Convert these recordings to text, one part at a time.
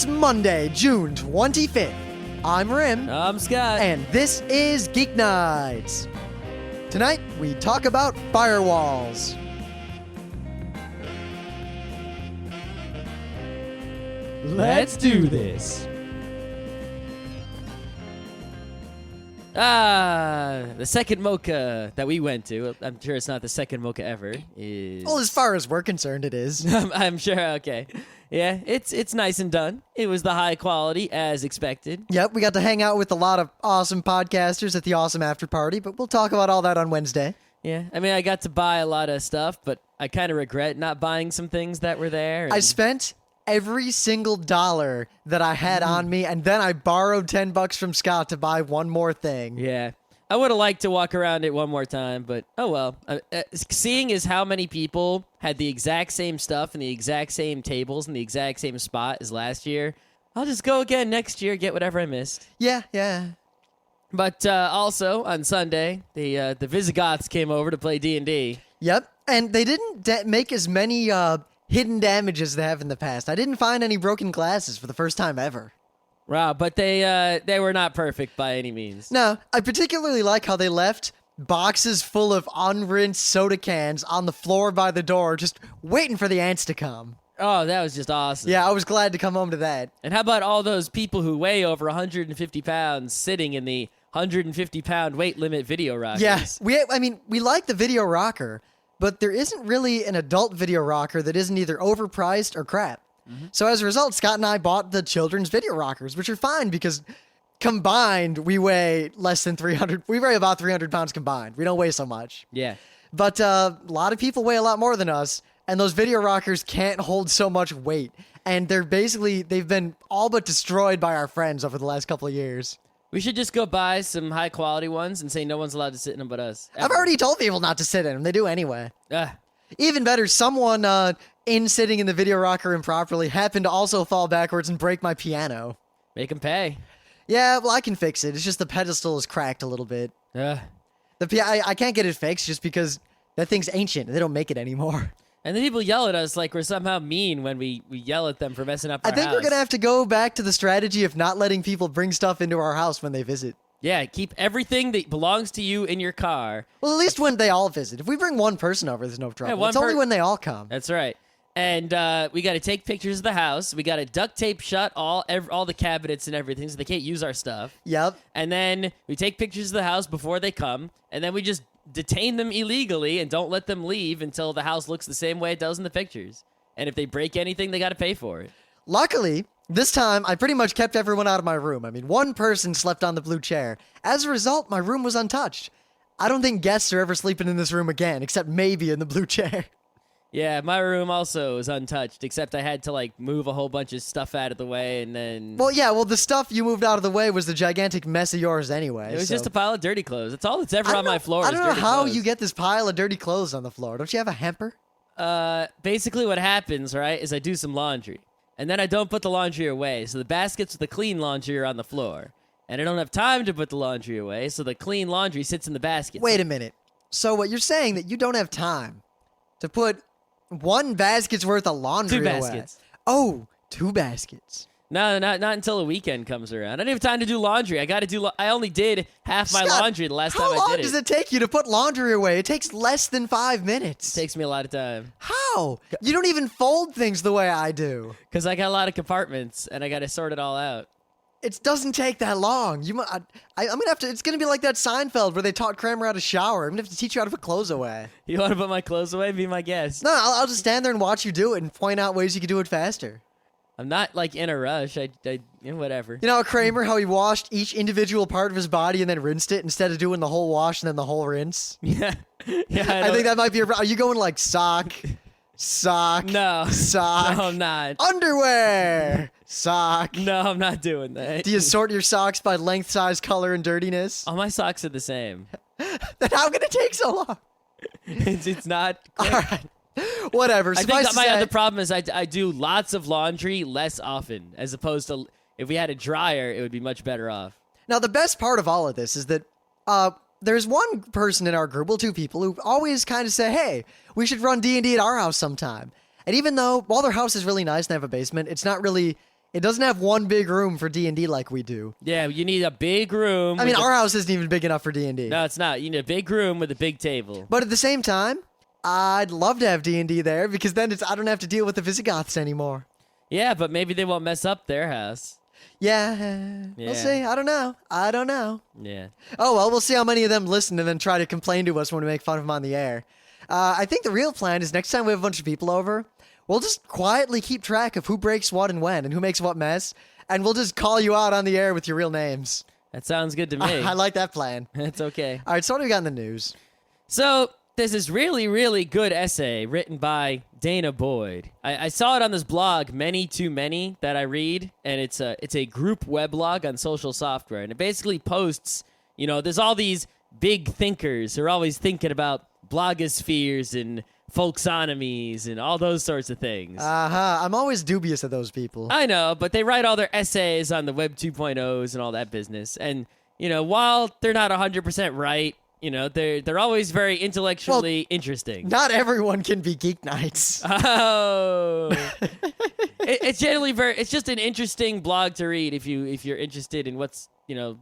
It's Monday, June 25th. I'm Rim. I'm Scott. And this is Geeknights. Tonight, we talk about Firewalls. Let's do this. The second mocha that we went to, I'm sure it's not the second mocha ever, is... Well, as far as we're concerned, it is. I'm sure, okay. Yeah, it's nice and done. It was the high quality, as expected. Yep, we got to hang out with a lot of awesome podcasters at the awesome after party, but we'll talk about all that on Wednesday. Yeah, I mean, I got to buy a lot of stuff, but I kind of regret not buying some things that were there. I spent every single dollar that I had on me, and then I borrowed $10 from Scott to buy one more thing. Yeah. I would have liked to walk around it one more time, but oh well. Seeing as how many people had the exact same stuff and the exact same tables and the exact same spot as last year, I'll just go again next year, get whatever I missed. Yeah. But also, on Sunday, the Visigoths came over to play D&D. Yep, and they didn't make as many hidden damage as they have in the past. I didn't find any broken glasses for the first time ever. Wow, but they were not perfect by any means. No, I particularly like how they left boxes full of unrinsed soda cans on the floor by the door, just waiting for the ants to come. Oh, that was just awesome. Yeah, I was glad to come home to that. And how about all those people who weigh over 150 pounds sitting in the 150-pound weight limit video rockers? Yeah, we like the video rocker, but there isn't really an adult video rocker that isn't either overpriced or crap. Mm-hmm. So as a result, Scott and I bought the children's video rockers, which are fine because combined, we weigh less than 300. We weigh about 300 pounds combined. We don't weigh so much. Yeah. But a lot of people weigh a lot more than us, and those video rockers can't hold so much weight. And they've been all but destroyed by our friends over the last couple of years. We should just go buy some high-quality ones and say no one's allowed to sit in them but us. I've already told people not to sit in them. They do anyway. Ugh. Even better, someone in sitting in the video rocker improperly happened to also fall backwards and break my piano. Make them pay. Yeah, well, I can fix it. It's just the pedestal is cracked a little bit. Ugh. I can't get it fixed just because that thing's ancient. They don't make it anymore. And then people yell at us like we're somehow mean when we yell at them for messing up our house. I think we're going to have to go back to the strategy of not letting people bring stuff into our house when they visit. Yeah, keep everything that belongs to you in your car. Well, at least when they all visit. If we bring one person over, there's no trouble. Yeah, it's only when they all come. That's right. And we got to take pictures of the house. We got to duct tape shut all the cabinets and everything so they can't use our stuff. Yep. And then we take pictures of the house before they come, and then we just detain them illegally and don't let them leave until the house looks the same way it does in the pictures. And if they break anything, they got to pay for it. Luckily, this time, I pretty much kept everyone out of my room. I mean, one person slept on the blue chair. As a result, my room was untouched. I don't think guests are ever sleeping in this room again, except maybe in the blue chair. Yeah, my room also was untouched, except I had to, move a whole bunch of stuff out of the way, and then... Well, the stuff you moved out of the way was the gigantic mess of yours anyway. It was just a pile of dirty clothes. That's all that's ever on my floor. I don't know how clothes. you get this pile of dirty clothes on the floor. Don't you have a hamper? Basically what happens, right, is I do some laundry. And then I don't put the laundry away, so the baskets with the clean laundry are on the floor. And I don't have time to put the laundry away, so the clean laundry sits in the basket. Wait a minute. So what you're saying that you don't have time to put one basket's worth of laundry Two away? baskets. Oh, 2 baskets. No, not until the weekend comes around. I don't have time to do laundry. I only did half my Scott, laundry the last time I did it. How long does it take you to put laundry away? It takes less than 5 minutes. It takes me a lot of time. How? You don't even fold things the way I do. Because I got a lot of compartments, and I got to sort it all out. It doesn't take that long. I'm gonna have to. It's gonna be like that Seinfeld where they taught Kramer how to shower. I'm gonna have to teach you how to put clothes away. You want to put my clothes away? Be my guest. No, I'll just stand there and watch you do it and point out ways you can do it faster. I'm not in a rush. Whatever. You know Kramer, how he washed each individual part of his body and then rinsed it instead of doing the whole wash and then the whole rinse? Yeah. I think that might be are you going like sock, no, sock? No, I'm not. Underwear, sock. No, I'm not doing that. Do you sort your socks by length, size, color, and dirtiness? All my socks are the same. Then how can it take so long? It's not. All right. Whatever. I think that my other problem is I do lots of laundry less often, as opposed to if we had a dryer, it would be much better off. Now, the best part of all of this is that there's one person in our group, well, 2 people, who always kind of say, hey, we should run D&D at our house sometime. And even though, while their house is really nice and they have a basement, it's not really It doesn't have one big room for D&D like we do. Yeah, you need a big room. I mean, our house isn't even big enough for D&D. No, it's not. You need a big room with a big table. But at the same time, I'd love to have D&D there because then I don't have to deal with the Visigoths anymore. Yeah, but maybe they won't mess up their house. Yeah, we'll see. I don't know. Yeah. Oh, well, we'll see how many of them listen and then try to complain to us when we make fun of them on the air. I think the real plan is next time we have a bunch of people over, we'll just quietly keep track of who breaks what and when and who makes what mess, and we'll just call you out on the air with your real names. That sounds good to me. I like that plan. It's okay. All right, so what do we got in the news? So, there's this really, really good essay written by Dana Boyd. I saw it on this blog, Many Too Many, that I read, and it's a group weblog on social software, and it basically posts, there's all these big thinkers who are always thinking about blogospheres and folksonomies and all those sorts of things. I'm always dubious of those people. I know, but they write all their essays on the Web 2.0s and all that business, and, while they're not 100% right, they're always very intellectually interesting. Not everyone can be Geeknights. Oh, it's generally it's just an interesting blog to read if you're interested in what's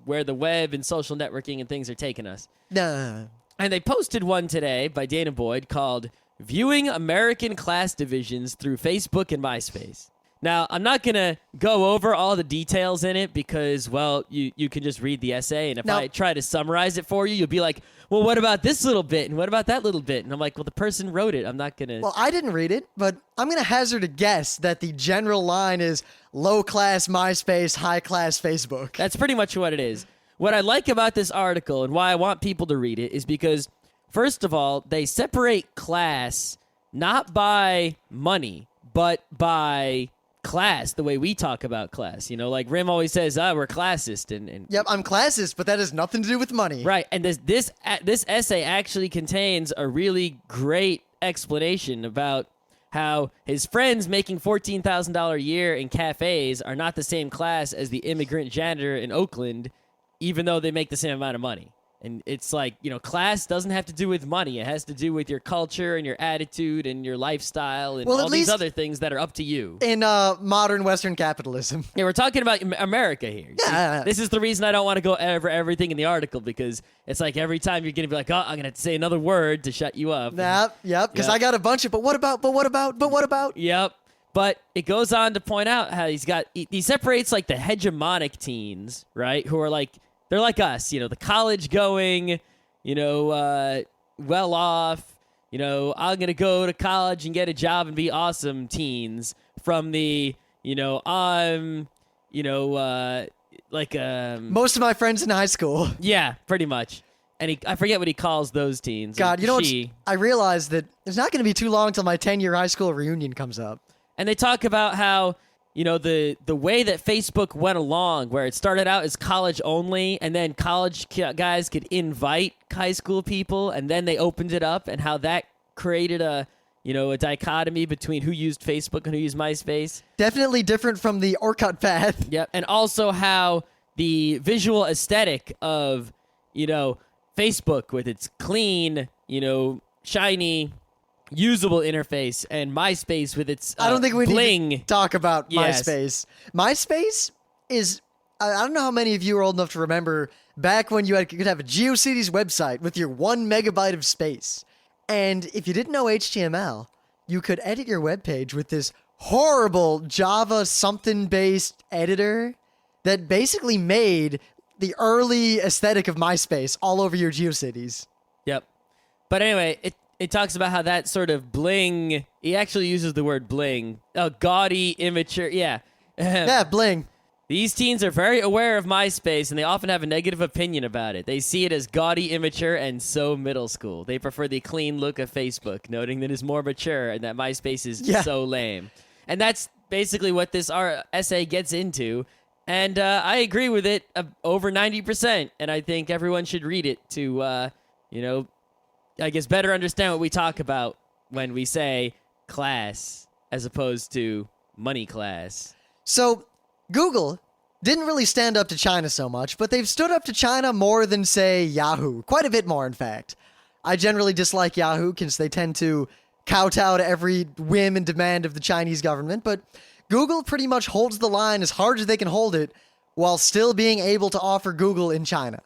where the web and social networking and things are taking us. Nah. And they posted one today by Dana Boyd called "Viewing American Class Divisions Through Facebook and MySpace." Now, I'm not going to go over all the details in it because, well, you can just read the essay, and if I try to summarize it for you, you'll be like, well, what about this little bit, and what about that little bit? And I'm like, well, the person wrote it. I'm not going to... Well, I didn't read it, but I'm going to hazard a guess that the general line is low-class MySpace, high-class Facebook. That's pretty much what it is. What I like about this article and why I want people to read it is because, first of all, they separate class not by money, but by... class, the way we talk about class. Like Rim always says, we're classist. And Yep, I'm classist, but that has nothing to do with money. Right, and this essay actually contains a really great explanation about how his friends making $14,000 a year in cafes are not the same class as the immigrant janitor in Oakland, even though they make the same amount of money. And it's like, class doesn't have to do with money. It has to do with your culture and your attitude and your lifestyle and all these other things that are up to you. In modern Western capitalism. Yeah, we're talking about America here. Yeah. This is the reason I don't want to go over everything in the article, because it's like every time you're going to be like, oh, I'm going to have to say another word to shut you up. Yep, because I got a bunch of, but what about? Yep. But it goes on to point out how he separates like the hegemonic teens, right, who are like, they're like us, the college-going, well-off, I'm going to go to college and get a job and be awesome teens from the, I'm, most of my friends in high school. Yeah, pretty much. And I forget what he calls those teens. God, I realized that it's not going to be too long till my 10-year high school reunion comes up. And they talk about how... the way that Facebook went along, where it started out as college only, and then college guys could invite high school people, and then they opened it up, and how that created a dichotomy between who used Facebook and who used MySpace. Definitely different from the Orkut path. Yep, and also how the visual aesthetic of, Facebook with its clean, shiny... usable interface, and MySpace with its I don't think we bling. need to talk about Yes. MySpace. MySpace is, I don't know how many of you are old enough to remember back when you could have a GeoCities website with your 1 megabyte of space. And if you didn't know HTML, you could edit your web page with this horrible Java something-based editor that basically made the early aesthetic of MySpace all over your GeoCities. Yep. But anyway, it talks about how that sort of bling, he actually uses the word bling, gaudy, immature, yeah. Yeah, bling. These teens are very aware of MySpace, and they often have a negative opinion about it. They see it as gaudy, immature, and so middle school. They prefer the clean look of Facebook, noting that it's more mature and that MySpace is so lame. And that's basically what this essay gets into. And I agree with it over 90%, and I think everyone should read it to, I guess better understand what we talk about when we say class as opposed to money class. So Google didn't really stand up to China so much, but they've stood up to China more than, say, Yahoo. Quite a bit more, in fact. I generally dislike Yahoo because they tend to kowtow to every whim and demand of the Chinese government, but Google pretty much holds the line as hard as they can hold it while still being able to offer Google in China.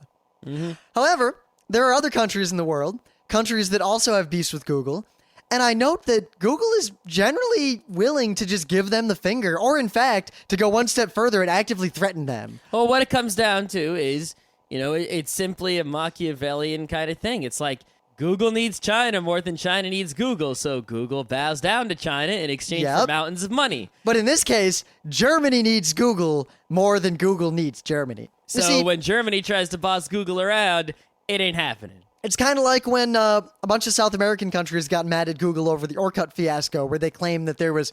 However, there are other countries in the world, countries that also have beefs with Google, and I note that Google is generally willing to just give them the finger, or in fact, to go one step further and actively threaten them. Well, what it comes down to is, it's simply a Machiavellian kind of thing. It's like Google needs China more than China needs Google, so Google bows down to China in exchange for mountains of money. But in this case, Germany needs Google more than Google needs Germany. So when Germany tries to boss Google around, it ain't happening. It's kind of like when a bunch of South American countries got mad at Google over the Orkut fiasco, where they claimed that there was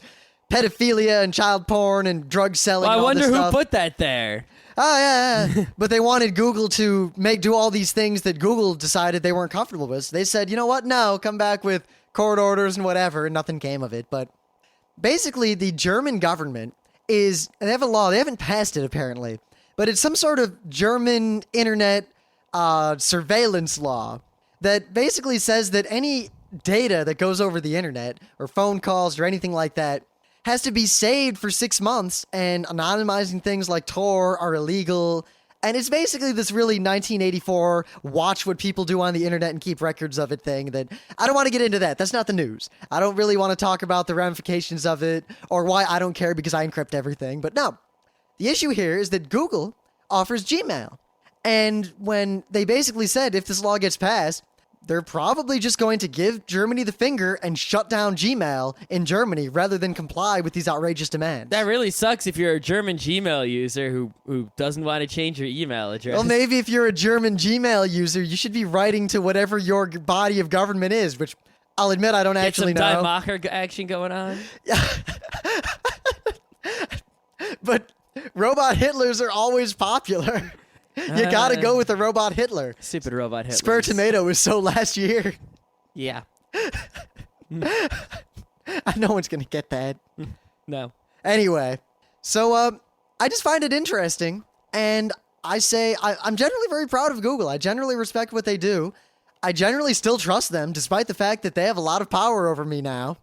pedophilia and child porn and drug selling. Well, I wonder who stuff. put that there. Oh, yeah. But they wanted Google to do all these things that Google decided they weren't comfortable with. So they said, you know what? No, come back with court orders and whatever. And nothing came of it. But basically, the German government they have a law. They haven't passed it, apparently. But it's some sort of German internet surveillance law that basically says that any data that goes over the internet or phone calls or anything like that has to be saved for 6 months, and anonymizing things like Tor are illegal. And it's basically this really 1984 watch what people do on the internet and keep records of it thing that I don't want to get into that. That's not the news. I don't really want to talk about the ramifications of it or why I don't care because I encrypt everything. But no, the issue here is that Google offers Gmail. And when they basically said if this law gets passed, they're probably just going to give Germany the finger and shut down Gmail in Germany rather than comply with these outrageous demands. That really sucks if you're a German Gmail user who doesn't want to change your email address. Well, maybe if you're a German Gmail user, you should be writing to whatever your body of government is, which I'll admit I don't actually know. Get some Die Macher action going on. But robot Hitlers are always popular. You gotta go with the robot Hitler. Stupid robot Hitler. Square Tomato was so last year. Yeah. No one's gonna get that. No. Anyway, so I just find it interesting, and I say I'm generally very proud of Google. I generally respect what they do. I generally still trust them, despite the fact that they have a lot of power over me now.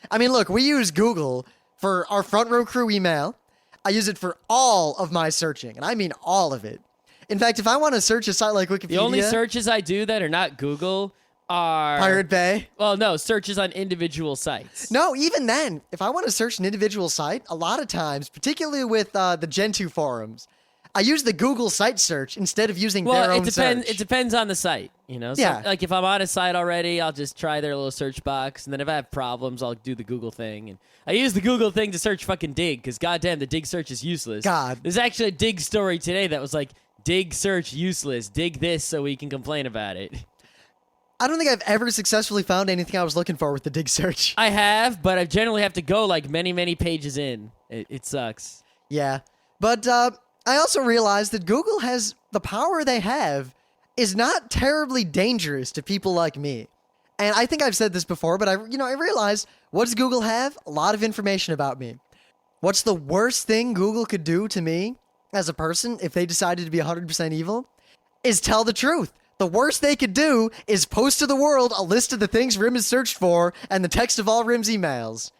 I mean, look, we use Google for our Front Row Crew email. I use it for all of my searching, and I mean all of it. In fact, if I want to search a site like Wikipedia... The only searches I do that are not Google are... Pirate Bay? Well, no, searches on individual sites. No, even then, if I want to search an individual site, a lot of times, particularly with the Gentoo forums, I use the Google site search instead of using their own search. It depends on the site, So, yeah. Like if I'm on a site already, I'll just try their little search box, and then if I have problems, I'll do the Google thing. And I use the Google thing to search fucking Dig, because goddamn, the Dig search is useless. God. There's actually a Dig story today that was like, Dig search useless. Dig this so we can complain about it. I don't think I've ever successfully found anything I was looking for with the Dig search. I have, but I generally have to go like many, many pages in. It sucks. Yeah. But I also realized that Google has the power they have is not terribly dangerous to people like me. And I think I've said this before, but I realized, what does Google have? A lot of information about me. What's the worst thing Google could do to me as a person if they decided to be 100% evil? Is tell the truth. The worst they could do is post to the world a list of the things Rim has searched for and the text of all Rim's emails.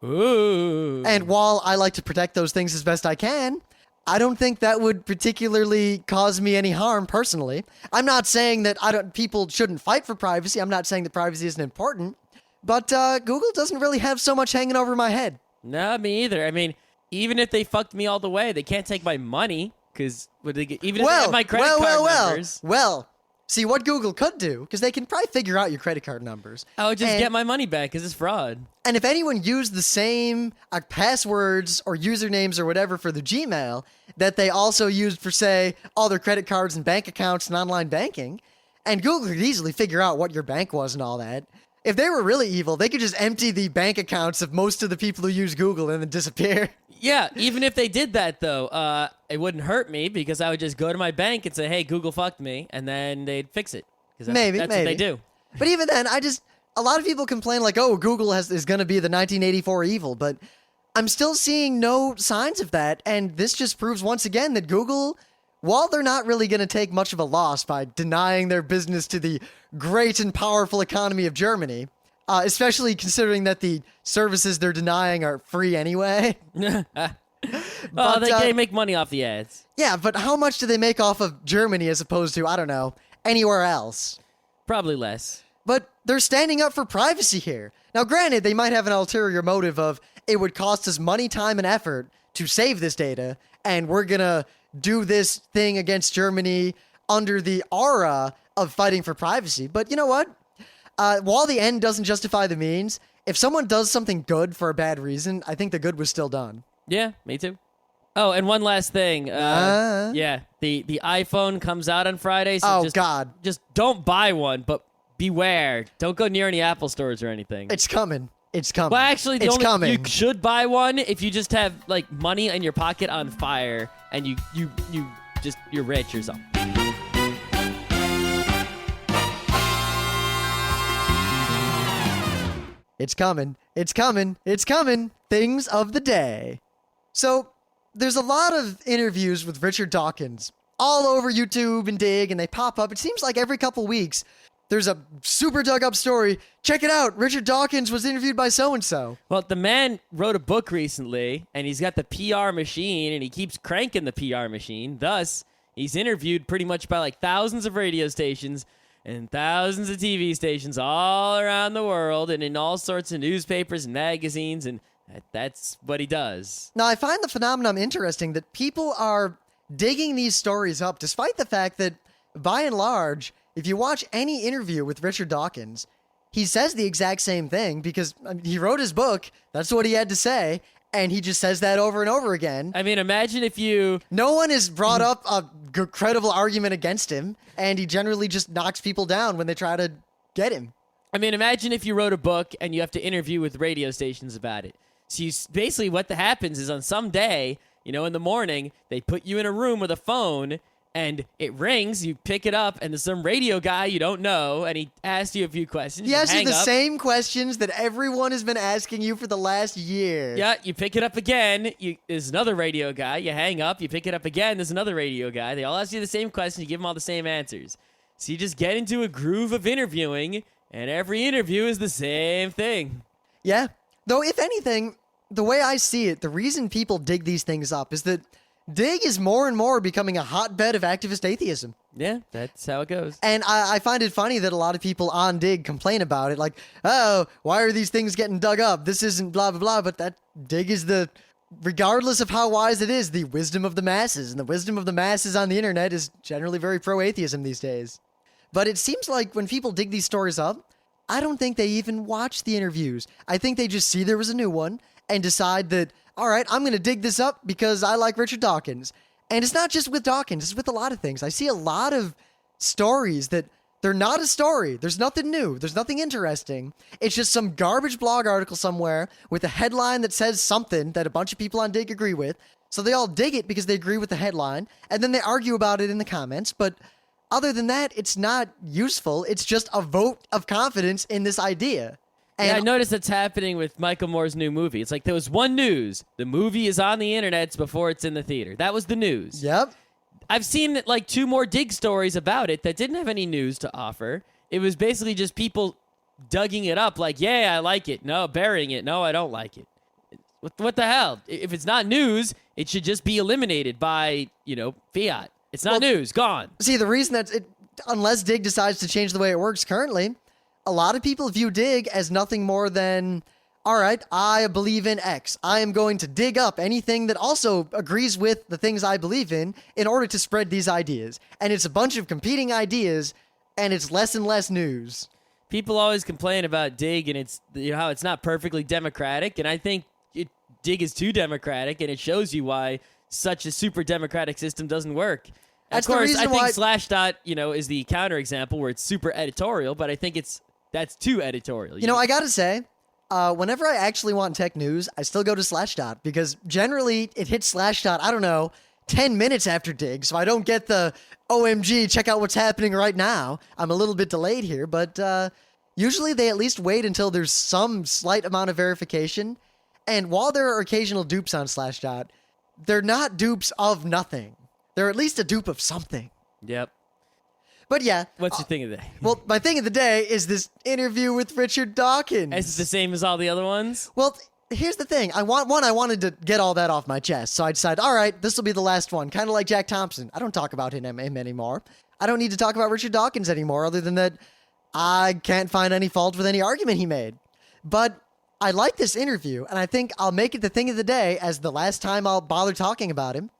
Ooh. And while I like to protect those things as best I can, I don't think that would particularly cause me any harm personally. I'm not saying that people shouldn't fight for privacy. I'm not saying that privacy isn't important. But Google doesn't really have so much hanging over my head. No, me either. I mean, even if they fucked me all the way, they can't take my money, because even if they have my credit card numbers. Well, see, what Google could do, because they can probably figure out your credit card numbers. I would just get my money back, because it's fraud. And if anyone used the same passwords or usernames or whatever for the Gmail that they also used for, say, all their credit cards and bank accounts and online banking, and Google could easily figure out what your bank was and all that. If they were really evil, they could just empty the bank accounts of most of the people who use Google and then disappear. Yeah, even if they did that, though, it wouldn't hurt me, because I would just go to my bank and say, hey, Google fucked me, and then they'd fix it. Maybe. That's what they do. But even then, a lot of people complain like, oh, Google is going to be the 1984 evil, but I'm still seeing no signs of that, and this just proves once again that Google, while they're not really going to take much of a loss by denying their business to the great and powerful economy of Germany, especially considering that the services they're denying are free anyway. Well, they make money off the ads. Yeah, but how much do they make off of Germany as opposed to, I don't know, anywhere else? Probably less. But they're standing up for privacy here. Now, granted, they might have an ulterior motive of it would cost us money, time, and effort to save this data, and we're gonna do this thing against Germany under the aura of fighting for privacy. But you know what? While the end doesn't justify the means, if someone does something good for a bad reason, I think the good was still done. Yeah, me too. Oh, and one last thing. Yeah, the iPhone comes out on Friday. So God. Just don't buy one, but beware. Don't go near any Apple stores or anything. It's coming. It's coming. Well, actually, it's coming. You should buy one if you just have like money in your pocket on fire and you're rich or something. It's coming. It's coming. It's coming. Things of the day. So, there's a lot of interviews with Richard Dawkins all over YouTube and Dig, and they pop up. It seems like every couple weeks, there's a super dug up story. Check it out. Richard Dawkins was interviewed by so-and-so. Well, the man wrote a book recently, and he's got the PR machine, and he keeps cranking the PR machine. Thus, he's interviewed pretty much by like thousands of radio stations and thousands of TV stations all around the world and in all sorts of newspapers and magazines, and that's what he does. Now, I find the phenomenon interesting that people are digging these stories up, despite the fact that, by and large, if you watch any interview with Richard Dawkins, he says the exact same thing because he wrote his book, that's what he had to say, and he just says that over and over again. I mean, imagine if you... No one has brought up a credible argument against him, and he generally just knocks people down when they try to get him. I mean, imagine if you wrote a book and you have to interview with radio stations about it. So basically what happens is on some day, in the morning, they put you in a room with a phone, and it rings, you pick it up, and there's some radio guy you don't know, and he asks you a few questions. He asks you the same questions that everyone has been asking you for the last year. Yeah, you pick it up again, there's another radio guy, you hang up, you pick it up again, there's another radio guy. They all ask you the same question, you give them all the same answers. So you just get into a groove of interviewing, and every interview is the same thing. Yeah. Though, if anything, the way I see it, the reason people dig these things up is that Dig is more and more becoming a hotbed of activist atheism. Yeah, that's how it goes. And I find it funny that a lot of people on Dig complain about it, like, oh, why are these things getting dug up? This isn't blah, blah, blah. But that Dig is regardless of how wise it is, the wisdom of the masses. And the wisdom of the masses on the internet is generally very pro-atheism these days. But it seems like when people dig these stories up, I don't think they even watch the interviews. I think they just see there was a new one and decide that, all right, I'm going to dig this up because I like Richard Dawkins. And it's not just with Dawkins, it's with a lot of things. I see a lot of stories that they're not a story. There's nothing new. There's nothing interesting. It's just some garbage blog article somewhere with a headline that says something that a bunch of people on Dig agree with. So they all dig it because they agree with the headline, and then they argue about it in the comments. But other than that, it's not useful. It's just a vote of confidence in this idea. And I noticed that's happening with Michael Moore's new movie. It's like there was one news. The movie is on the internet before it's in the theater. That was the news. Yep. I've seen like 2 more Dig stories about it that didn't have any news to offer. It was basically just people dugging it up like, yeah, I like it. No, burying it. No, I don't like it. What the hell? If it's not news, it should just be eliminated by, fiat. It's not news. Gone. See, the reason unless Dig decides to change the way it works currently, a lot of people view Dig as nothing more than, all right, I believe in X. I am going to dig up anything that also agrees with the things I believe in order to spread these ideas. And it's a bunch of competing ideas, and it's less and less news. People always complain about Dig and it's how it's not perfectly democratic, and I think Dig is too democratic, and it shows you why such a super democratic system doesn't work. That's of course, the reason I think why Slashdot, is the counterexample where it's super editorial, but I think that's too editorial. I gotta say, whenever I actually want tech news, I still go to Slashdot because generally it hits Slashdot, I don't know, 10 minutes after Dig, so I don't get the OMG, check out what's happening right now. I'm a little bit delayed here, but usually they at least wait until there's some slight amount of verification. And while there are occasional dupes on Slashdot, they're not dupes of nothing. They're at least a dupe of something. Yep. But yeah. What's your thing of the day? Well, my thing of the day is this interview with Richard Dawkins. Is it the same as all the other ones? Well, here's the thing. I wanted to get all that off my chest. So I decided, all right, this will be the last one. Kind of like Jack Thompson. I don't talk about him anymore. I don't need to talk about Richard Dawkins anymore, other than that I can't find any fault with any argument he made. But I like this interview, and I think I'll make it the thing of the day as the last time I'll bother talking about him.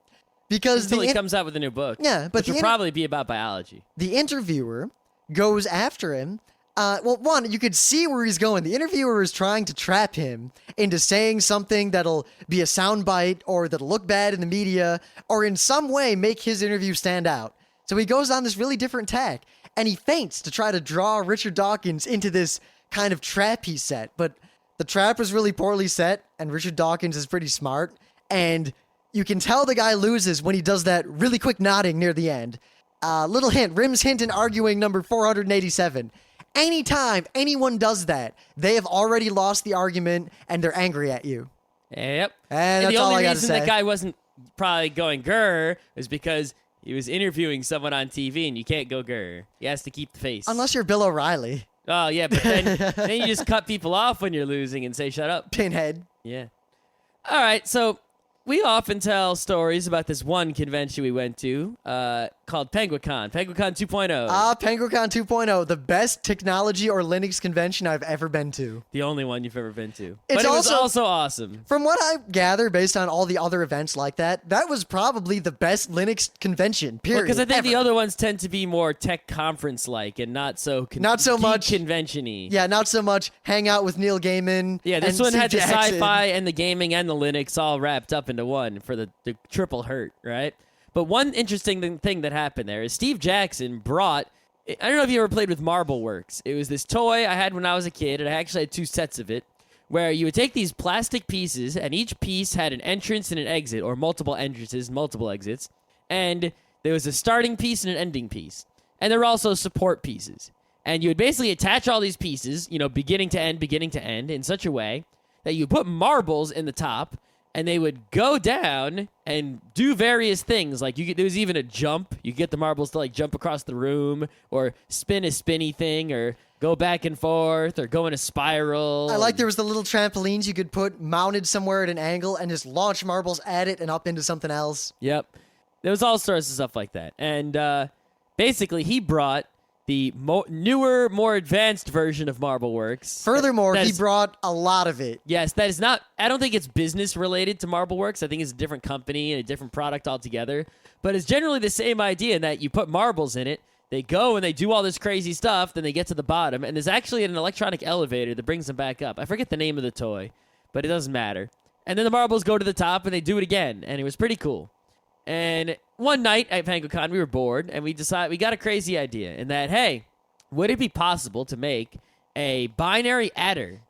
Because until he comes out with a new book. Yeah, but which will probably be about biology. The interviewer goes after him. Well, one, you could see where he's going. The interviewer is trying to trap him into saying something that'll be a soundbite or that'll look bad in the media or in some way make his interview stand out. So he goes on this really different tack, and he feints to try to draw Richard Dawkins into this kind of trap he set. But the trap is really poorly set, and Richard Dawkins is pretty smart, and you can tell the guy loses when he does that really quick nodding near the end. Little hint, Rim's hint in arguing number 487. Anytime anyone does that, they have already lost the argument and they're angry at you. Yep. And that's the all only I gotta reason say. that guy wasn't probably going grr is because he was interviewing someone on TV, and you can't go grr. He has to keep the face. Unless you're Bill O'Reilly. Oh, yeah, but then you just cut people off when you're losing and say, shut up. Pinhead. Yeah. All right, so we often tell stories about this one convention we went to called PenguinCon 2.0. PenguinCon 2.0, the best technology or Linux convention I've ever been to. The only one you've ever been to. It's But it was also awesome. From what I gather, based on all the other events like that, that was probably the best Linux convention, period. Because I think ever. the other ones tend to be more tech conference-like and not so much convention-y. Yeah, not so much hang out with Neil Gaiman. Yeah, this and one Steve had the Jackson. sci-fi and the gaming and the Linux all wrapped up into one for the triple hurt, right? But one interesting thing that happened there is Steve Jackson brought, I don't know if you ever played with Marble Works. It was this toy I had when I was a kid, and I actually had 2 sets of it, where you would take these plastic pieces, and each piece had an entrance and an exit, or multiple entrances, multiple exits, and there was a starting piece and an ending piece. And there were also support pieces. And you would basically attach all these pieces, beginning to end, in such a way that you put marbles in the top, and they would go down and do various things. Like there was even a jump. You could get the marbles to jump across the room, or spin a spinny thing, or go back and forth, or go in a spiral. I like there was the little trampolines you could put mounted somewhere at an angle and just launch marbles at it and up into something else. Yep. There was all sorts of stuff like that. And basically, he brought the newer, more advanced version of Marble Works. Furthermore, he brought a lot of it. Yes, that is not... I don't think it's business related to Marble Works. I think it's a different company and a different product altogether. But it's generally the same idea in that you put marbles in it, they go and they do all this crazy stuff, then they get to the bottom, and there's actually an electronic elevator that brings them back up. I forget the name of the toy, but it doesn't matter. And then the marbles go to the top, and they do it again, and it was pretty cool. And one night at PenguinCon, we were bored, and we got a crazy idea in that, hey, would it be possible to make a binary adder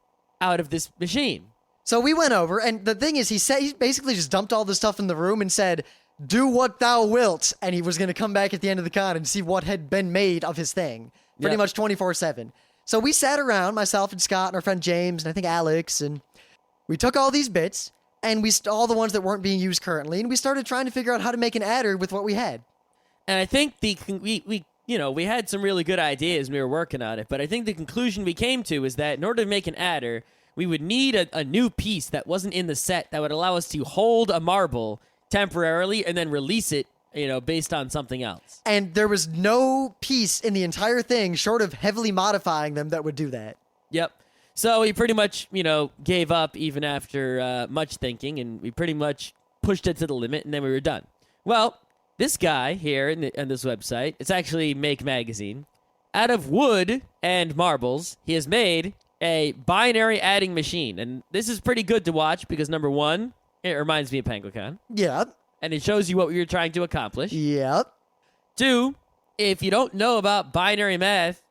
out of this machine? So we went over, and the thing is, he basically just dumped all the stuff in the room and said, do what thou wilt, and he was going to come back at the end of the con and see what had been made of his thing, pretty much 24/7. So we sat around, myself and Scott and our friend James, and I think Alex, and we took all these bits, and all the ones that weren't being used currently, and we started trying to figure out how to make an adder with what we had. And I think we had some really good ideas when we were working on it, but I think the conclusion we came to is that in order to make an adder, we would need a new piece that wasn't in the set that would allow us to hold a marble temporarily and then release it, based on something else. And there was no piece in the entire thing, short of heavily modifying them, that would do that. Yep. So we pretty much, gave up even after much thinking, and we pretty much pushed it to the limit, and then we were done. Well, this guy here on this website, it's actually Make Magazine. Out of wood and marbles, he has made a binary adding machine. And this is pretty good to watch because, number one, it reminds me of PenguinCon. Yep. And it shows you what we were trying to accomplish. Yep. 2, if you don't know about binary math,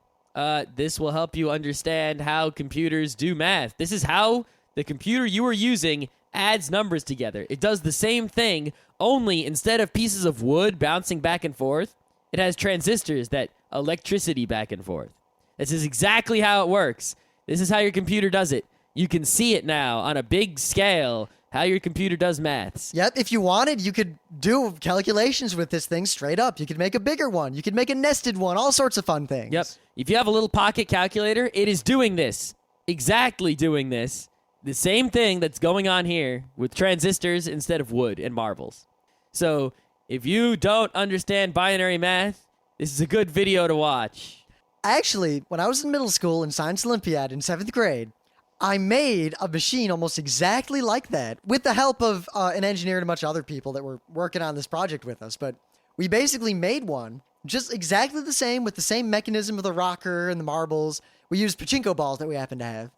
this will help you understand how computers do math. This is how the computer you are using adds numbers together. It does the same thing, only instead of pieces of wood bouncing back and forth, it has transistors that electricity back and forth. This is exactly how it works. This is how your computer does it. You can see it now on a big scale how your computer does maths. Yep, if you wanted, you could do calculations with this thing straight up. You could make a bigger one. You could make a nested one. All sorts of fun things. Yep. If you have a little pocket calculator, it is doing this. Exactly doing this. The same thing that's going on here with transistors instead of wood and marbles. So if you don't understand binary math, this is a good video to watch. Actually, when I was in middle school in Science Olympiad in 7th grade, I made a machine almost exactly like that with the help of an engineer and a bunch of other people that were working on this project with us. But we basically made one just exactly the same with the same mechanism of the rocker and the marbles. We used pachinko balls that we happen to have.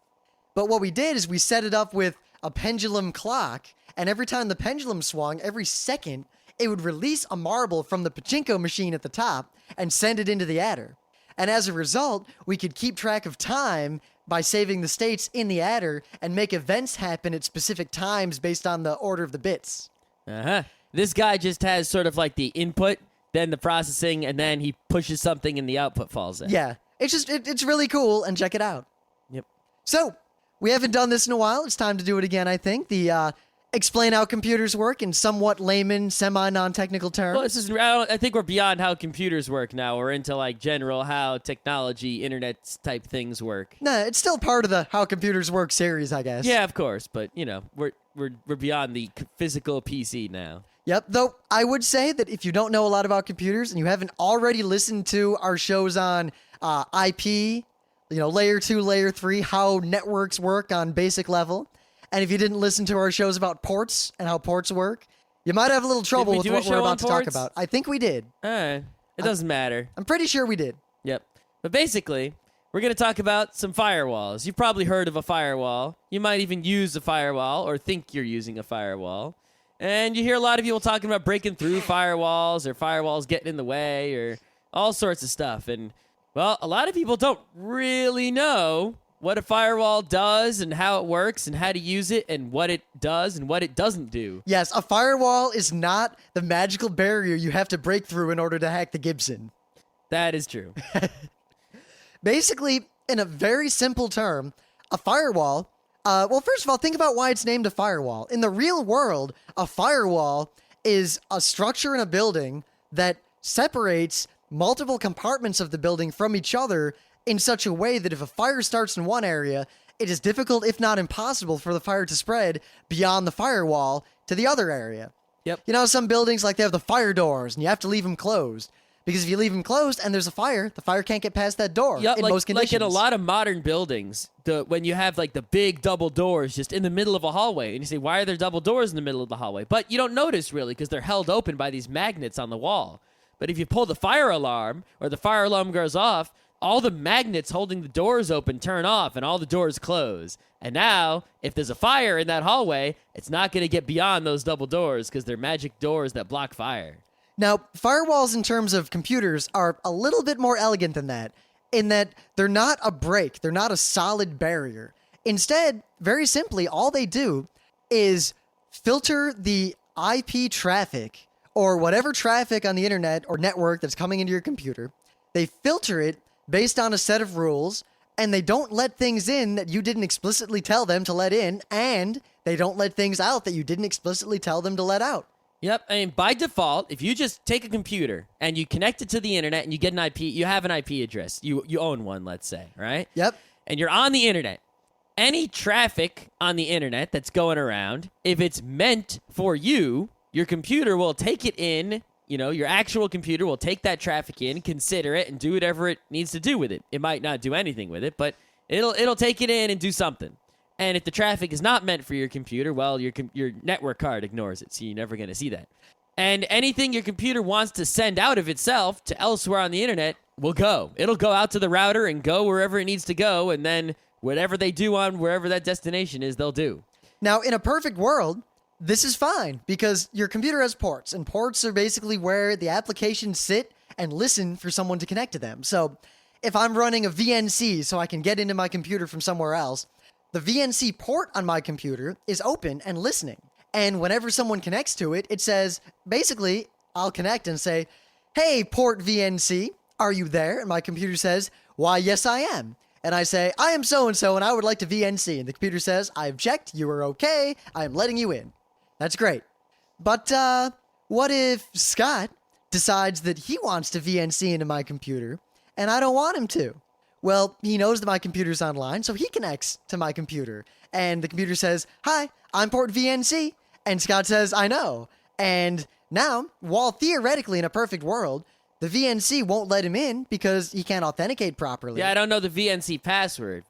But what we did is we set it up with a pendulum clock, and every time the pendulum swung, every second, it would release a marble from the pachinko machine at the top and send it into the adder. And as a result, we could keep track of time by saving the states in the adder and make events happen at specific times based on the order of the bits. Uh-huh. This guy just has sort of like the input, then the processing, and then he pushes something and the output falls in. Yeah, it's really cool, and check it out. Yep. So, we haven't done this in a while. It's time to do it again, I think. The explain how computers work in somewhat layman, semi-non-technical terms. Well, I think we're beyond how computers work now. We're into like general how technology, internet type things work. Nah, it's still part of the How Computers Work series, I guess. Yeah, of course, but you know, we're beyond the physical PC now. Yep, though I would say that if you don't know a lot about computers and you haven't already listened to our shows on IP, layer 2, layer 3, how networks work on basic level, and if you didn't listen to our shows about ports and how ports work, you might have a little trouble with what we're about to talk about. I think we did. It doesn't matter. I'm pretty sure we did. Yep. But basically, we're going to talk about some firewalls. You've probably heard of a firewall. You might even use a firewall or think you're using a firewall. And you hear a lot of people talking about breaking through firewalls or firewalls getting in the way or all sorts of stuff. And, well, a lot of people don't really know what a firewall does and how it works and how to use it and what it does and what it doesn't do. Yes, a firewall is not the magical barrier you have to break through in order to hack the Gibson. That is true. Basically, in a very simple term, a firewall, well, first of all, think about why it's named a firewall. In the real world, a firewall is a structure in a building that separates multiple compartments of the building from each other in such a way that if a fire starts in one area, it is difficult, if not impossible, for the fire to spread beyond the firewall to the other area. Yep. You know, some buildings, like, they have the fire doors, and you have to leave them closed. Because if you leave them closed and there's a fire, the fire can't get past that door in most conditions. Like in a lot of modern buildings, when you have like the big double doors just in the middle of a hallway, and you say, why are there double doors in the middle of the hallway? But you don't notice really because they're held open by these magnets on the wall. But if you pull the fire alarm or the fire alarm goes off, all the magnets holding the doors open turn off and all the doors close. And now, if there's a fire in that hallway, it's not going to get beyond those double doors because they're magic doors that block fire. Now, firewalls in terms of computers are a little bit more elegant than that, in that they're not a break, they're not a solid barrier. Instead, very simply, all they do is filter the IP traffic, or whatever traffic on the internet or network that's coming into your computer. They filter it based on a set of rules, and they don't let things in that you didn't explicitly tell them to let in, and they don't let things out that you didn't explicitly tell them to let out. Yep, I mean, by default, if you just take a computer and you connect it to the internet and you get an IP, you have an IP address. You own one, let's say, right? Yep. And you're on the internet. Any traffic on the internet that's going around, if it's meant for you, your computer will take it in, your actual computer will take that traffic in, consider it, and do whatever it needs to do with it. It might not do anything with it, but it'll take it in and do something. And if the traffic is not meant for your computer, well, your network card ignores it, so you're never going to see that. And anything your computer wants to send out of itself to elsewhere on the internet will go. It'll go out to the router and go wherever it needs to go, and then whatever they do on wherever that destination is, they'll do. Now, in a perfect world, this is fine, because your computer has ports, and ports are basically where the applications sit and listen for someone to connect to them. So if I'm running a VNC so I can get into my computer from somewhere else, the VNC port on my computer is open and listening. And whenever someone connects to it, it says, basically, I'll connect and say, hey, port VNC, are you there? And my computer says, why, yes, I am. And I say, I am so-and-so, and I would like to VNC. And the computer says, I've checked, you are okay, I am letting you in. That's great. But what if Scott decides that he wants to VNC into my computer, and I don't want him to? Well, he knows that my computer's online, so he connects to my computer. And the computer says, hi, I'm port VNC. And Scott says, I know. And now, while theoretically in a perfect world, the VNC won't let him in because he can't authenticate properly. Yeah, I don't know the VNC password,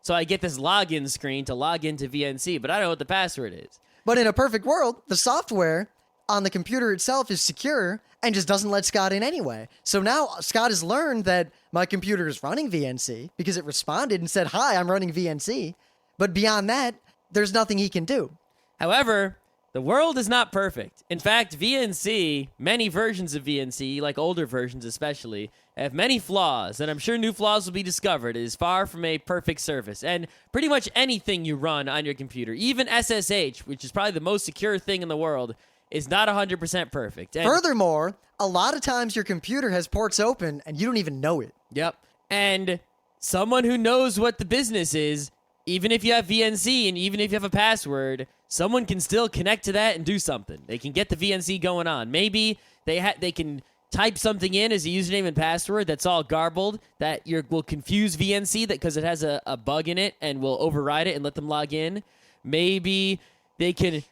So I get this login screen to log into VNC, but I don't know what the password is. But in a perfect world, the software on the computer itself is secure and just doesn't let Scott in anyway. So now Scott has learned that my computer is running VNC because it responded and said, hi, I'm running VNC. But beyond that, there's nothing he can do. However, the world is not perfect. In fact, VNC, many versions of VNC, like older versions especially, have many flaws, and I'm sure new flaws will be discovered. It is far from a perfect service, and pretty much anything you run on your computer, even SSH, which is probably the most secure thing in the world, is not 100% perfect. And furthermore, a lot of times your computer has ports open and you don't even know it. Yep. And someone who knows what the business is, even if you have VNC and even if you have a password, someone can still connect to that and do something. They can get the VNC going on. Maybe they can type something in as a username and password that's all garbled that will confuse VNC because it has a bug in it and will override it and let them log in. Maybe they can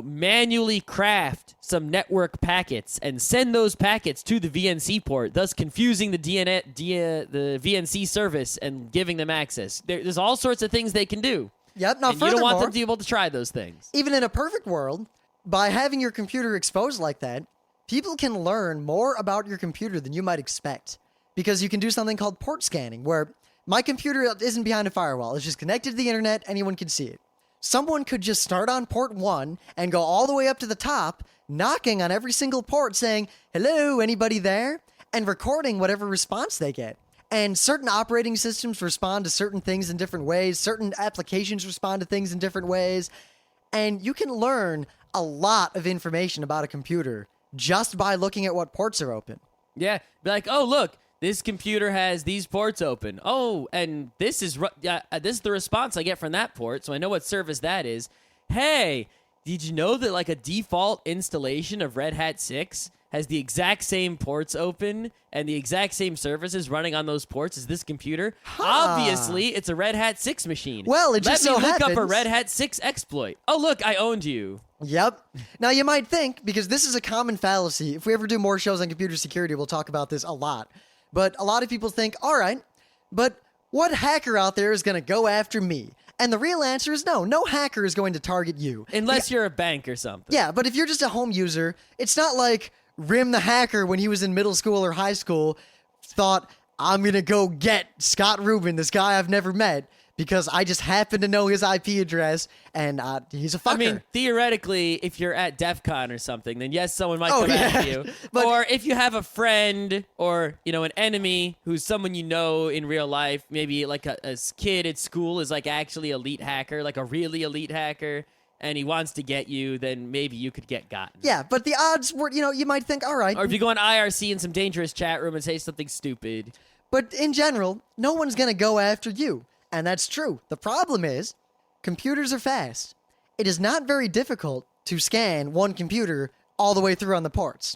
manually craft some network packets and send those packets to the VNC port, thus confusing the the VNC service and giving them access. There's all sorts of things they can do. Yep. Now, and you don't want them to be able to try those things. Even in a perfect world, by having your computer exposed like that, people can learn more about your computer than you might expect. Because you can do something called port scanning, where my computer isn't behind a firewall. It's just connected to the internet. Anyone can see it. Someone could just start on port 1 and go all the way up to the top, knocking on every single port saying, hello, anybody there? And recording whatever response they get. And certain operating systems respond to certain things in different ways. Certain applications respond to things in different ways. And you can learn a lot of information about a computer just by looking at what ports are open. Yeah. Be like, oh, look. This computer has these ports open. Oh, and this is the response I get from that port, so I know what service that is. Hey, did you know that like a default installation of Red Hat 6 has the exact same ports open and the exact same services running on those ports as this computer? Obviously, it's a Red Hat 6 machine. Well, it just so Let me look happens. up a Red Hat 6 exploit. Oh, look, I owned you. Yep. Now, you might think, because this is a common fallacy, if we ever do more shows on computer security, we'll talk about this a lot. But a lot of people think, all right, but what hacker out there is going to go after me? And the real answer is no. No hacker is going to target you. Unless you're a bank or something. Yeah, but if you're just a home user, it's not like Rim the hacker when he was in middle school or high school thought, I'm going to go get Scott Rubin, this guy I've never met, because I just happen to know his IP address, and he's a fucker. I mean, theoretically, if you're at DEF CON or something, then yes, someone might come after you. Or if you have a friend or, an enemy who's someone you know in real life, maybe like a kid at school is like actually elite hacker, like a really elite hacker, and he wants to get you, then maybe you could get gotten. Yeah, but the odds were, you might think, all right. Or if you go on IRC in some dangerous chat room and say something stupid. But in general, no one's going to go after you. And that's true. The problem is, computers are fast. It is not very difficult to scan one computer all the way through on the ports.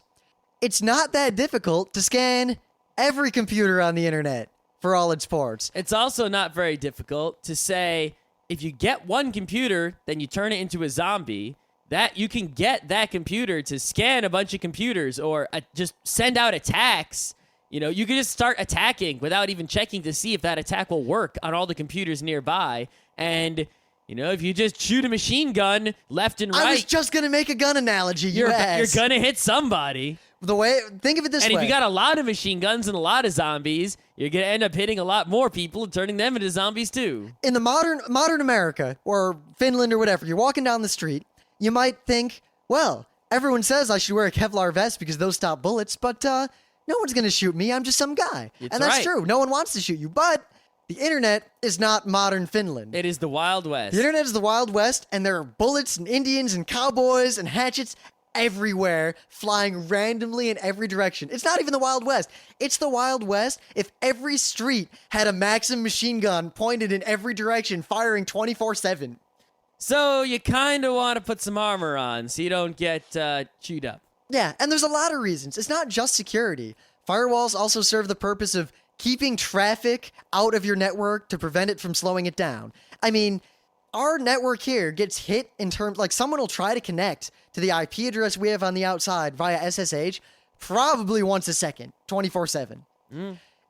It's not that difficult to scan every computer on the internet for all its ports. It's also not very difficult to say, if you get one computer, then you turn it into a zombie, that you can get that computer to scan a bunch of computers or just send out attacks. You can just start attacking without even checking to see if that attack will work on all the computers nearby. And, if you just shoot a machine gun left and right... I was just going to make a gun analogy, you're going to hit somebody. Think of it this way. And if you got a lot of machine guns and a lot of zombies, you're going to end up hitting a lot more people and turning them into zombies too. In the modern America, or Finland or whatever, you're walking down the street, you might think, well, everyone says I should wear a Kevlar vest because those stop bullets, but... no one's going to shoot me. I'm just some guy. And that's true. No one wants to shoot you. But the internet is not modern Finland. It is the Wild West. The internet is the Wild West, and there are bullets and Indians and cowboys and hatchets everywhere, flying randomly in every direction. It's not even the Wild West. It's the Wild West if every street had a Maxim machine gun pointed in every direction, firing 24/7. So you kind of want to put some armor on so you don't get chewed up. Yeah, and there's a lot of reasons. It's not just security. Firewalls also serve the purpose of keeping traffic out of your network to prevent it from slowing it down. I mean, our network here gets hit in terms, like someone will try to connect to the IP address we have on the outside via SSH probably once a second, 24/7.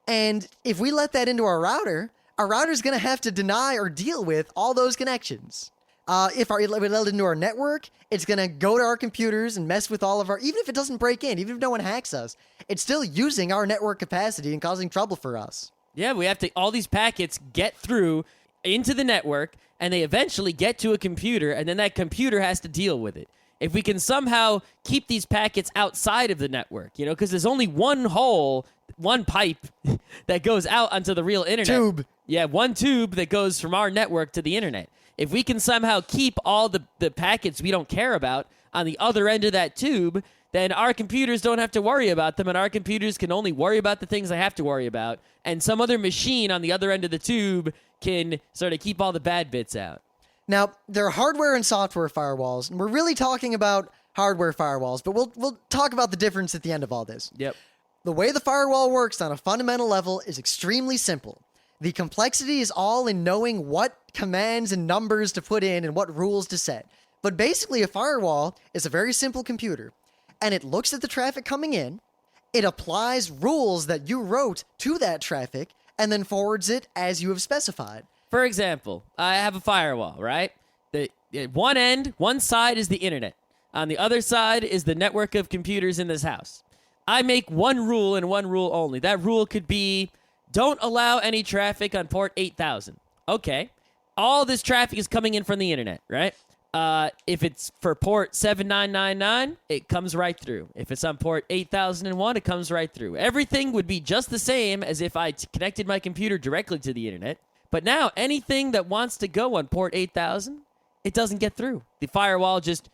And if we let that into our router's going to have to deny or deal with all those connections. If we let it into our network, it's going to go to our computers and mess with all of our, even if it doesn't break in, even if no one hacks us, it's still using our network capacity and causing trouble for us. Yeah, we have to, all these packets get through into the network, and they eventually get to a computer, and then that computer has to deal with it. If we can somehow keep these packets outside of the network, because there's only one hole, one pipe that goes out onto the real internet. Tube. Yeah, one tube that goes from our network to the internet. If we can somehow keep all the packets we don't care about on the other end of that tube, then our computers don't have to worry about them, and our computers can only worry about the things they have to worry about, and some other machine on the other end of the tube can sort of keep all the bad bits out. Now, there are hardware and software firewalls, and we're really talking about hardware firewalls, but we'll talk about the difference at the end of all this. Yep. The way the firewall works on a fundamental level is extremely simple. The complexity is all in knowing what commands and numbers to put in and what rules to set. But basically, a firewall is a very simple computer, and it looks at the traffic coming in, it applies rules that you wrote to that traffic, and then forwards it as you have specified. For example, I have a firewall, right? At one side is the internet. On the other side is the network of computers in this house. I make one rule and one rule only. That rule could be, don't allow any traffic on port 8000. Okay. All this traffic is coming in from the internet, right? If it's for port 7999, it comes right through. If it's on port 8001, it comes right through. Everything would be just the same as if I connected my computer directly to the internet. But now, anything that wants to go on port 8000, it doesn't get through. The firewall just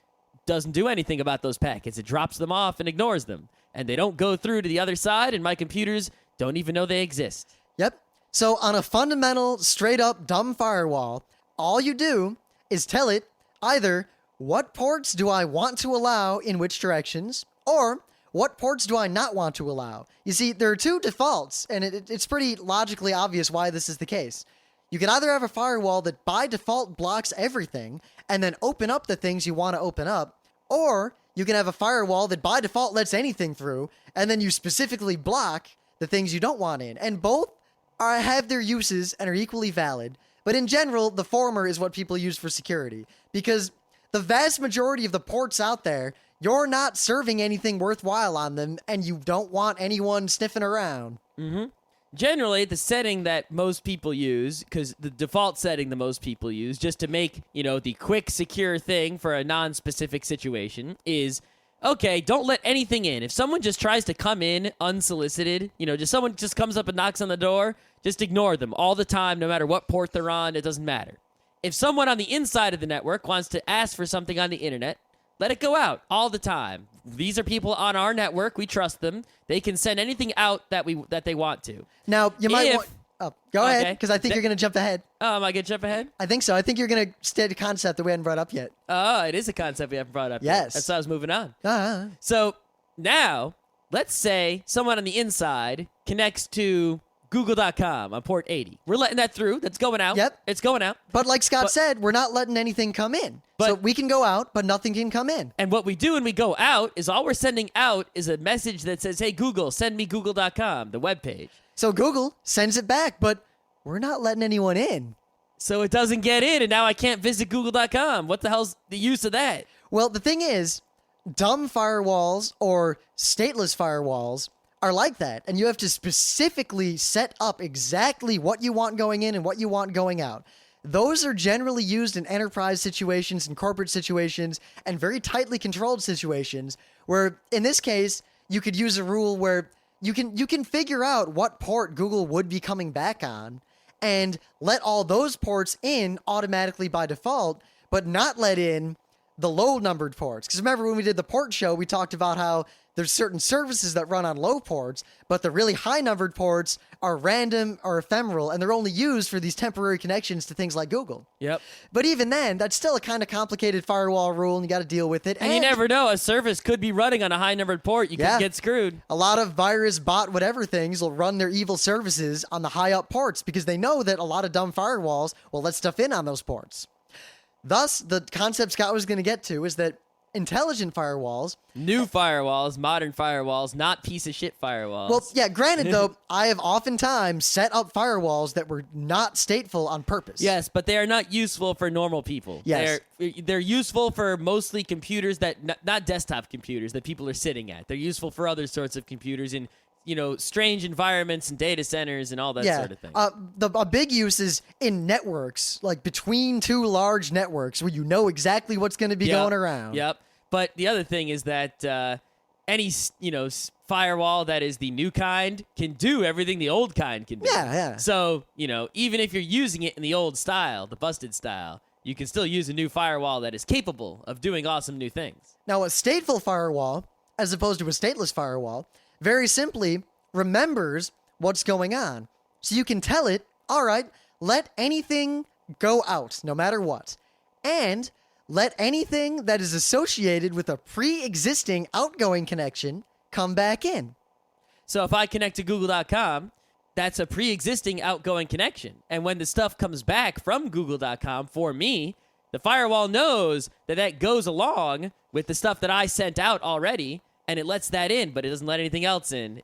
doesn't do anything about those packets. It drops them off and ignores them. And they don't go through to the other side, and my computers don't even know they exist. Yep. So on a fundamental, straight-up, dumb firewall, all you do is tell it either what ports do I want to allow in which directions, or what ports do I not want to allow. You see, there are two defaults, and it's pretty logically obvious why this is the case. You can either have a firewall that by default blocks everything and then open up the things you want to open up, or you can have a firewall that by default lets anything through and then you specifically block the things you don't want in. And both have their uses and are equally valid, but in general, the former is what people use for security because the vast majority of the ports out there, you're not serving anything worthwhile on them and you don't want anyone sniffing around. Mm-hmm. Generally, the setting that most people use, because the default setting that most people use, just to make, the quick, secure thing for a non-specific situation is, okay, don't let anything in. If someone just tries to come in unsolicited, someone just comes up and knocks on the door, just ignore them all the time, no matter what port they're on, it doesn't matter. If someone on the inside of the network wants to ask for something on the internet, let it go out all the time. These are people on our network. We trust them. They can send anything out that they want to. Now, you might want... Oh, go ahead, because I think you're going to jump ahead. Oh, am I going to jump ahead? I think so. I think you're going to state a concept that we hadn't brought up yet. Oh, it is a concept we haven't brought up Yes. yet. That's why I was moving on. Uh-huh. So, now, let's say someone on the inside connects to Google.com on port 80. We're letting that through. That's going out. Yep. It's going out. But like Scott said, we're not letting anything come in. So we can go out, but nothing can come in. And what we do when we go out is all we're sending out is a message that says, hey, Google, send me Google.com, the webpage. So Google sends it back, but we're not letting anyone in. So it doesn't get in, and now I can't visit Google.com. What the hell's the use of that? Well, the thing is, dumb firewalls or stateless firewalls are like that. And you have to specifically set up exactly what you want going in and what you want going out. Those are generally used in enterprise situations and corporate situations and very tightly controlled situations where, in this case, you could use a rule where you can figure out what port Google would be coming back on and let all those ports in automatically by default, but not let in the low-numbered ports. Because remember, when we did the port show, we talked about how there's certain services that run on low ports, but the really high-numbered ports are random or ephemeral, and they're only used for these temporary connections to things like Google. Yep. But even then, that's still a kind of complicated firewall rule, and you got to deal with it. And you never know. A service could be running on a high-numbered port. You could get screwed. A lot of virus, bot, whatever things will run their evil services on the high-up ports because they know that a lot of dumb firewalls will let stuff in on those ports. Thus, the concept Scott was going to get to is that intelligent firewalls, new firewalls, modern firewalls, not piece of shit firewalls. Well, yeah, granted, though, I have oftentimes set up firewalls that were not stateful on purpose. Yes, but they are not useful for normal people. Yes. They're useful for mostly computers that, not desktop computers that people are sitting at. They're useful for other sorts of computers in, strange environments and data centers and all that sort of thing. A big use is in networks, like between two large networks where you know exactly what's going to be going around. Yep. But the other thing is that any, firewall that is the new kind can do everything the old kind can do. Yeah. So, even if you're using it in the old style, the busted style, you can still use a new firewall that is capable of doing awesome new things. Now, a stateful firewall, as opposed to a stateless firewall, very simply remembers what's going on. So you can tell it, all right, let anything go out, no matter what. And let anything that is associated with a pre-existing outgoing connection come back in. So if I connect to google.com, that's a pre-existing outgoing connection. And when the stuff comes back from google.com for me, the firewall knows that goes along with the stuff that I sent out already, and it lets that in, but it doesn't let anything else in.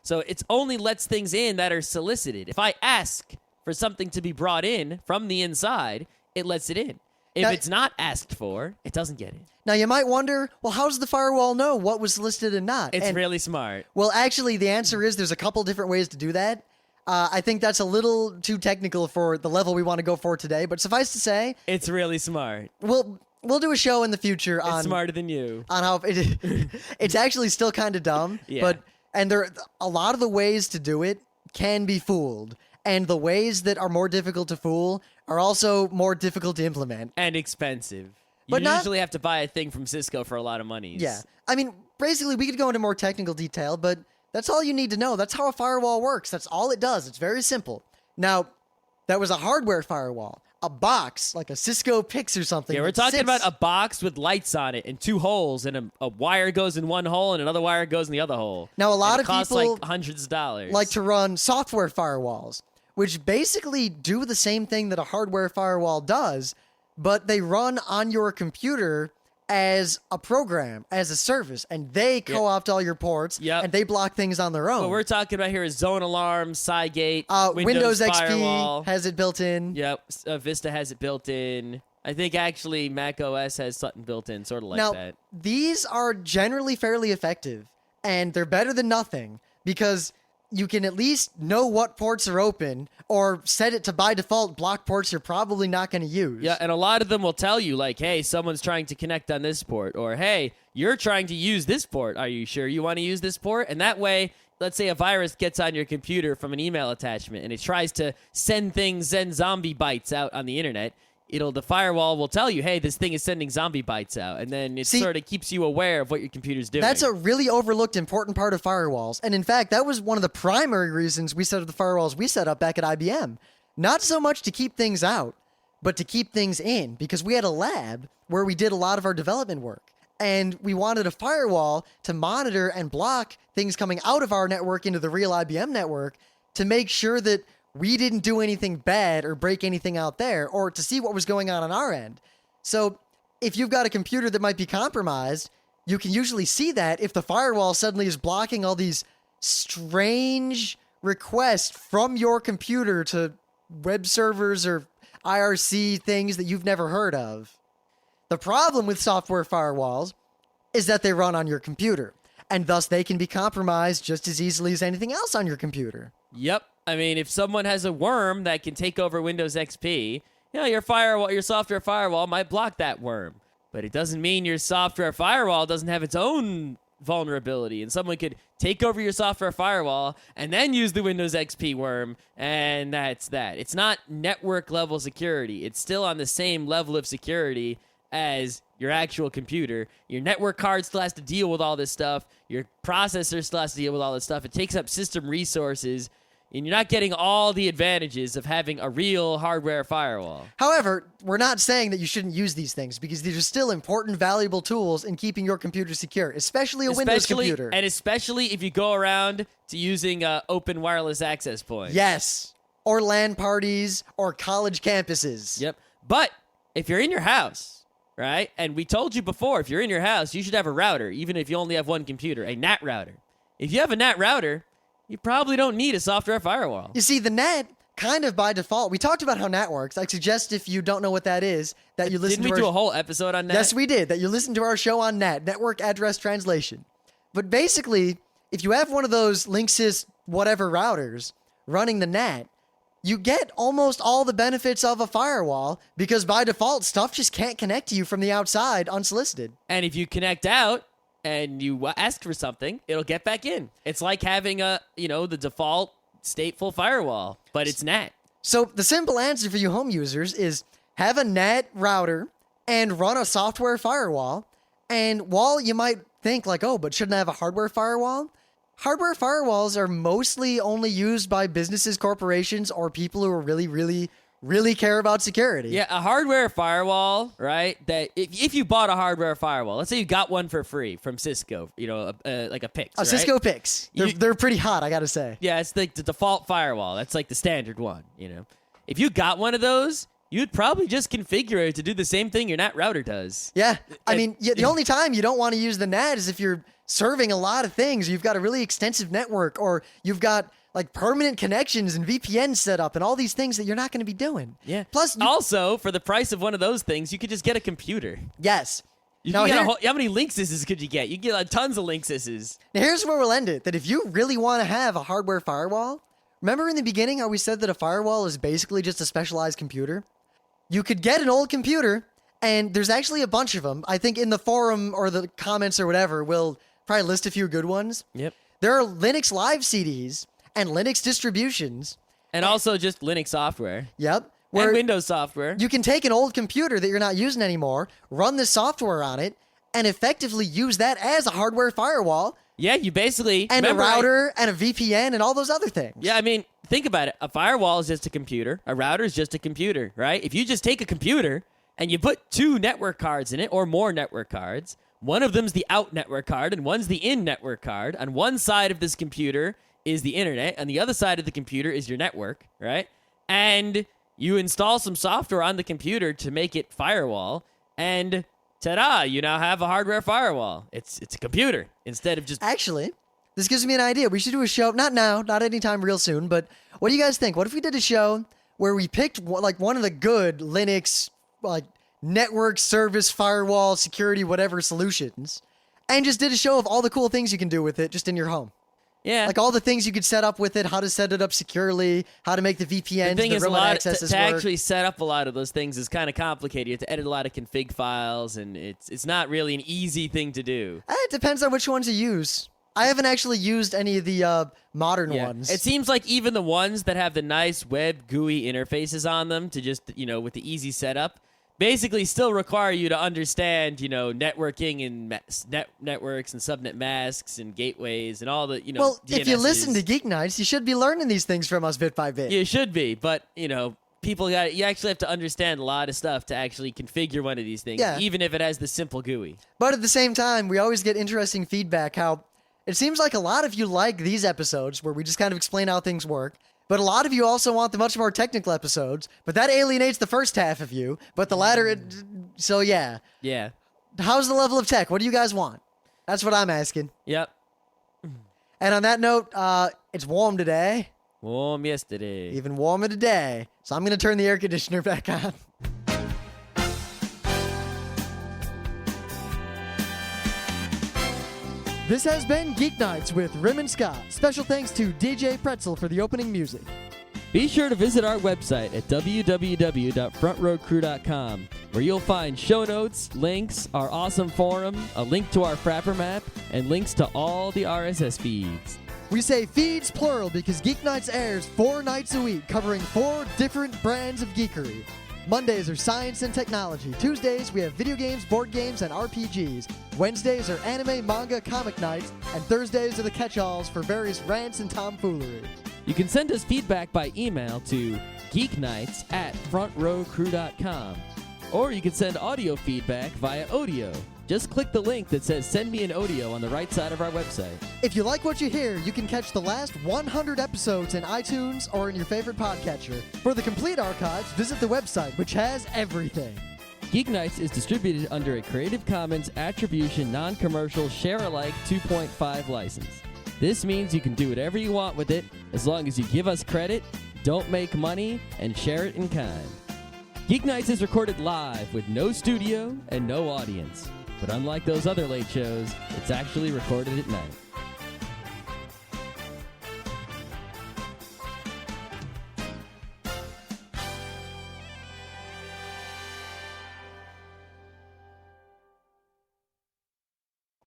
So it only lets things in that are solicited. If I ask for something to be brought in from the inside, it lets it in. If it's not asked for, it doesn't get in. Now, you might wonder, well, how does the firewall know what was solicited and not? It's really smart. Well, actually, the answer is there's a couple different ways to do that. I think that's a little too technical for the level we want to go for today, but suffice to say, it's really smart. We'll do a show in the future on smarter than you on how it's actually still kind of dumb, but there a lot of the ways to do it can be fooled, and the ways that are more difficult to fool are also more difficult to implement and expensive. But you usually have to buy a thing from Cisco for a lot of money. Yeah, I mean, basically, we could go into more technical detail, but that's all you need to know. That's how a firewall works. That's all it does. It's very simple. Now, that was a hardware firewall. A box, like a Cisco Pix or something. Yeah, we're talking about a box with lights on it and two holes, and a wire goes in one hole and another wire goes in the other hole. Now, a lot of costs people like hundreds of dollars. Like to run software firewalls, which basically do the same thing that a hardware firewall does, but they run on your computer as a program, as a service, and they co-opt all your ports, and they block things on their own. What we're talking about here is Zone Alarm, Cygate, Windows XP Firewall. has it built in. Yep, Vista has it built in. I think actually Mac OS has something built in, sort of like that. These are generally fairly effective, and they're better than nothing, because you can at least know what ports are open, or set it to by default block ports you're probably not going to use. Yeah, and a lot of them will tell you, like, hey, someone's trying to connect on this port, or hey, you're trying to use this port. Are you sure you want to use this port? And that way, let's say a virus gets on your computer from an email attachment, and it tries to send zombie bytes out on the internet. The firewall will tell you, hey, this thing is sending zombie bytes out, and then it sort of keeps you aware of what your computer's doing. That's a really overlooked important part of firewalls, and in fact, that was one of the primary reasons we set up the firewalls we set up back at IBM. Not so much to keep things out, but to keep things in, because we had a lab where we did a lot of our development work, and we wanted a firewall to monitor and block things coming out of our network into the real IBM network to make sure that we didn't do anything bad or break anything out there, or to see what was going on our end. So if you've got a computer that might be compromised, you can usually see that if the firewall suddenly is blocking all these strange requests from your computer to web servers or IRC things that you've never heard of. The problem with software firewalls is that they run on your computer, and thus they can be compromised just as easily as anything else on your computer. Yep. I mean, if someone has a worm that can take over Windows XP, your software firewall might block that worm. But it doesn't mean your software firewall doesn't have its own vulnerability, and someone could take over your software firewall and then use the Windows XP worm, and that's that. It's not network level security. It's still on the same level of security as your actual computer. Your network card still has to deal with all this stuff. Your processor still has to deal with all this stuff. It takes up system resources, and you're not getting all the advantages of having a real hardware firewall. However, we're not saying that you shouldn't use these things because these are still important, valuable tools in keeping your computer secure, especially a Windows computer. And especially if you go around to using open wireless access points. Yes. Or LAN parties or college campuses. Yep. But if you're in your house, right, and we told you before, if you're in your house, you should have a router, even if you only have one computer, a NAT router. If you have a NAT router, you probably don't need a software firewall. You see, the NAT, kind of by default, we talked about how NAT works. I suggest if you don't know what that is, that you listen to Didn't we do a whole episode on NAT? Yes, we did. That you listen to our show on NAT, Network Address Translation. But basically, if you have one of those Linksys whatever routers running the NAT, you get almost all the benefits of a firewall because by default, stuff just can't connect to you from the outside unsolicited. And if you connect out and you ask for something, it'll get back in. It's like having the default stateful firewall, but it's NAT. So the simple answer for you home users is have a NAT router and run a software firewall. And while you might think like, oh, but shouldn't I have a hardware firewall? Hardware firewalls are mostly only used by businesses, corporations, or people who are really, really, really care about security. Yeah, a hardware firewall, right? That if you bought a hardware firewall, let's say you got one for free from Cisco, like a Pix. A Cisco Pix. They're pretty hot, I gotta say. Yeah, it's like the default firewall. That's like the standard one, If you got one of those, you'd probably just configure it to do the same thing your NAT router does. Yeah. The only time you don't want to use the NAT is if you're serving a lot of things. You've got a really extensive network, or you've got like permanent connections and VPN set up and all these things that you're not going to be doing. Yeah. Plus, also, for the price of one of those things, you could just get a computer. Yes. How many Linksys could you get? You could get tons of Linksys. Now, here's where we'll end it. That if you really want to have a hardware firewall, remember in the beginning how we said that a firewall is basically just a specialized computer? You could get an old computer, and there's actually a bunch of them. I think in the forum or the comments or whatever, we'll probably list a few good ones. Yep. There are Linux Live CDs and Linux distributions. And also just Linux software. Yep. And Windows software. You can take an old computer that you're not using anymore, run the software on it, and effectively use that as a hardware firewall. Yeah, you basically... And a router and a VPN and all those other things. Yeah, think about it. A firewall is just a computer. A router is just a computer, right? If you just take a computer and you put 2 network cards in it or more network cards, one of them's the out network card and one's the in network card. On one side of this computer is the internet, and the other side of the computer is your network, right? And you install some software on the computer to make it firewall, and ta-da, you now have a hardware firewall. It's a computer instead of just... Actually, this gives me an idea. We should do a show, not now, not anytime real soon, but what do you guys think? What if we did a show where we picked one of the good Linux, network, service, firewall, security, whatever solutions, and just did a show of all the cool things you can do with it just in your home? Yeah. Like all the things you could set up with it, how to set it up securely, how to make the VPNs, the remote accesses to work. actually set up a lot of those things is kind of complicated. You have to edit a lot of config files, and it's not really an easy thing to do. It depends on which ones you use. I haven't actually used any of the modern ones. It seems like even the ones that have the nice web GUI interfaces on them to just, with the easy setup, basically still require you to understand, networking and networks and subnet masks and gateways and all the, Well, DNSs. if you listen to Geeknights, you should be learning these things from us bit by bit. You should be, but, you actually have to understand a lot of stuff to actually configure one of these things, even if it has the simple GUI. But at the same time, we always get interesting feedback how it seems like a lot of you like these episodes where we just kind of explain how things work. But a lot of you also want the much more technical episodes, but that alienates the first half of you. But the latter, so yeah. Yeah. How's the level of tech? What do you guys want? That's what I'm asking. Yep. And on that note, it's warm today. Warm yesterday. Even warmer today. So I'm going to turn the air conditioner back on. This has been Geek Nights with Rim and Scott. Special thanks to DJ Pretzel for the opening music. Be sure to visit our website at www.frontrowcrew.com, where you'll find show notes, links, our awesome forum, a link to our Frapper map, and links to all the RSS feeds. We say feeds plural because Geek Nights airs 4 nights a week, covering 4 different brands of geekery. Mondays are science and technology. Tuesdays, we have video games, board games, and RPGs. Wednesdays are anime, manga, comic nights. And Thursdays are the catch-alls for various rants and tomfoolery. You can send us feedback by email to geeknights@frontrowcrew.com. Or you can send audio feedback via audio. Just click the link that says Send Me an Audio on the right side of our website. If you like what you hear, you can catch the last 100 episodes in iTunes or in your favorite podcatcher. For the complete archives, visit the website, which has everything. Geeknights is distributed under a Creative Commons Attribution Non-Commercial Share-alike 2.5 license. This means you can do whatever you want with it as long as you give us credit, don't make money, and share it in kind. Geeknights is recorded live with no studio and no audience. But unlike those other late shows, it's actually recorded at night.